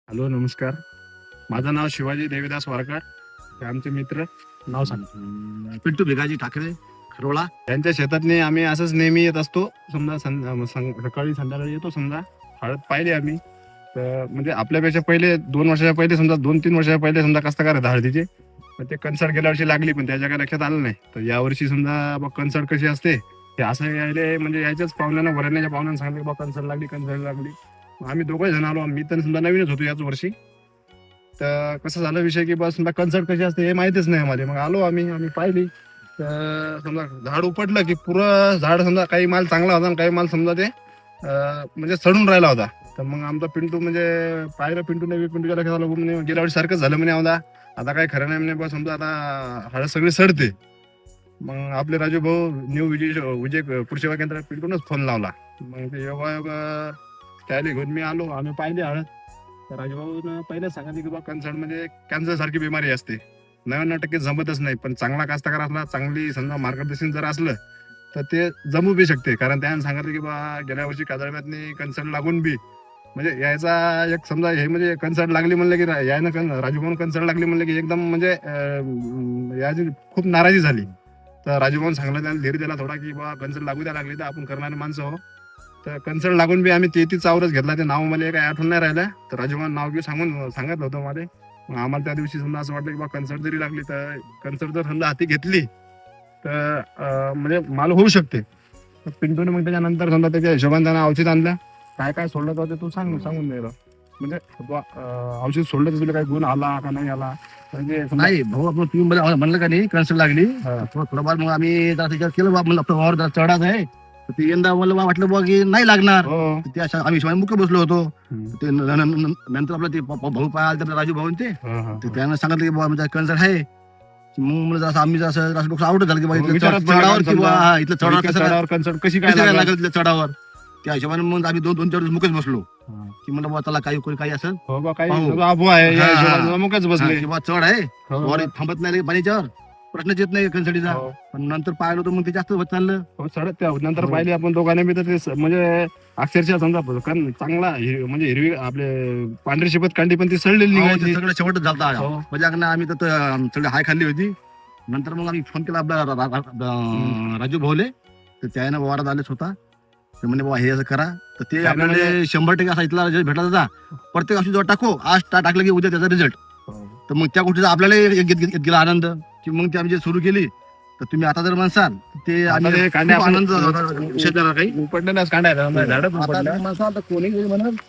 Hello, नमस्कार. माझं नाव शिवाजी देवीदास वारकर. हे आमचे मित्र. नाव सांग. पिंटू भिकाजी ठाकरे खरोळा. त्यांच्या शेतातनी आम्ही असंच नेहमी येत असतो. समजा सकाळी संध्याकाळी येतो. समजा हळद पाहिली आम्ही, तर म्हणजे आपल्यापेक्षा पहिले 2 वर्षाच्या पहिले, समजा 2-3 वर्षाच्या पहिले समजा कष्टकार आहेत हळदीचे. पण ते कन्सर्ट गेल्या वर्षी लागली, पण त्याच्या काही लक्षात आलं नाही. तर यावर्षी समजा बा कन्सर्ट कशी असते हे असं यायले, म्हणजे यायच्याच पाहुण्यांना, वरण्याच्या पाहुण्यांना सांगितलं की बा कन्सर्ट लागली. आम्ही दोघं जण आलो. मी तर समजा नवीनच होतो याच वर्षी. तर कसं झालं विषय की बस समजा कन्सर्ट कशी असते हे माहितीच नाही आम्हाला. मग आलो आम्ही पाहिली. तर समजा झाड उपटलं की पुरं झाड, समजा काही माल चांगला होता आणि काही माल समजा ते म्हणजे सडून राहिला होता. तर मग आमचा पिंटू म्हणजे पाहिलं, पिंटूच्या लक्षात आलं म्हणजे गेल्या वेळी सारखंच झालं म्हणे. आता काही खरं नाही म्हणे, बस समजा आता हळद सगळी सडते. मग आपले राजू भाऊ न्यू विजय कृषी सेवा केंद्रात पिंटूनच फोन लावला. मग ते योगा त्याला घेऊन मी आलो. आम्ही पाहिले हळद. तर राजूभाऊनं पहिले सांगितलं की बा कन्सर्ट म्हणजे कॅन्सर सारखी बिमारी असते, 99% जमतच नाही. पण चांगला कास्तकार असला, चांगली समजा मार्गदर्शन जर असलं तर ते जमू बी शकते. कारण त्यानं सांगितलं की बा गेल्या वर्षी काजळम्यातनी कन्सर्ट लागून बी म्हणजे यायचा एक समजा हे म्हणजे कन्सर्ट लागली म्हणलं की यानं राजूभाऊन कन्सर्ट लागली म्हणलं की एकदम म्हणजे याची खूप नाराजी झाली. तर राजूभाऊन सांगलं त्याला, धीर दिला थोडा की बा कन्सर्ट लागू द्या, लागली तर आपण करणारे माणसं हो. तर कन्सर्ट लागून बी आम्ही तेहतीस आवरच घेतला. ते नाव मला काही आठवण नाही राहिलं. तर राजूभाऊन नाव घेऊन सांगत होतं मध्ये. मग आम्हाला त्या दिवशी समजा असं वाटलं की बा कन्सर्ट जरी लागली तर कन्सर्ट जर समजा हाती घेतली तर म्हणजे माल होऊ शकते. तर पिंटूने मग त्याच्यानंतर समजा त्याच्या हिशोबाने त्यानं औषध आणलं. काय सोडलं तर ते तू सांगून द्यायला म्हणजे औषध सोडलं तर तुला काही गुण आला का नाही आला म्हणजे नाही भाऊ, आपण तुम्ही म्हणलं का नाही कन्सर्ट लागली, थोडंफार मग आम्ही जरा त्याच्यावर केलं बा, म्हणलं आपलं वावर जरा चढाच आहे. तर ते यंदा मला वाटलं बा की नाही लागणार. हो. ते अशा आम्ही शिवाय मुख्य बसलो होतो. ते नंतर आपलं ते भाऊ पाहिलं, आपलं राजू भाऊ ते त्यानं सांगितलं की बा म्हणजे कन्सर्ट आहे. मग म्हणलं जसं आम्ही जसं डोकं आवडत झालं की बा इथलं चढावर किंवा इथलं चढावर कन्सर्ट कशी काय काय लागेल इथलं चढावर. त्या हिशोबाने मग आम्ही 2-4 दिवस मुकच बसलो की म्हणलं बा त्याला काही असेल हो बा काही पाहू. अफवा आहे या हा, हा. हिशोबाने मुकच बसले. किंवा चढ आहे हो. वर थांबत नाही पाणीच्यावर, प्रश्नच येत नाही कन्सर्टीचा. हो. पण नंतर पाहिलं तर मग ते जास्त होत चाललं. हो, सडत त्या नंतर हो. पाहिली आपण दोघांनी बी. तर ते म्हणजे अक्षरशः समजा कारण चांगला म्हणजे हिरवी आपले पांढरी शिपत कांडी पण ती सडलेली हो, ते निघायची. सगळं शेवटच झालता. हो. म्हणजे अगं आम्ही तर सगळे हाय खाल्ली होती. नंतर मग आम्ही फोन केला आपला राजू भाऊले. तर त्यानं वावरात आलेच होता. ते म्हणे बाबा हे असं करा. तर ते त्यानं आपल्याला 100% असा इथला रिझल्ट भेटला होता. प्रत्येक औषध टाको, आज टाकलं की उद्या त्याचा रिझल्ट. तर मग त्या गोष्टीचा आपल्याला एक गेला आनंद की मग ते आम्ही जे सुरू केली. तर तुम्ही आता जर म्हणसाल ते आता आम्ही ते कांड्या खूप आपण- आनंद शेतकऱ्याला काही उपटण्यास कांड्या आहेत, झाडच आता उपटल्या. म्हणसाल तर कोणी म्हणत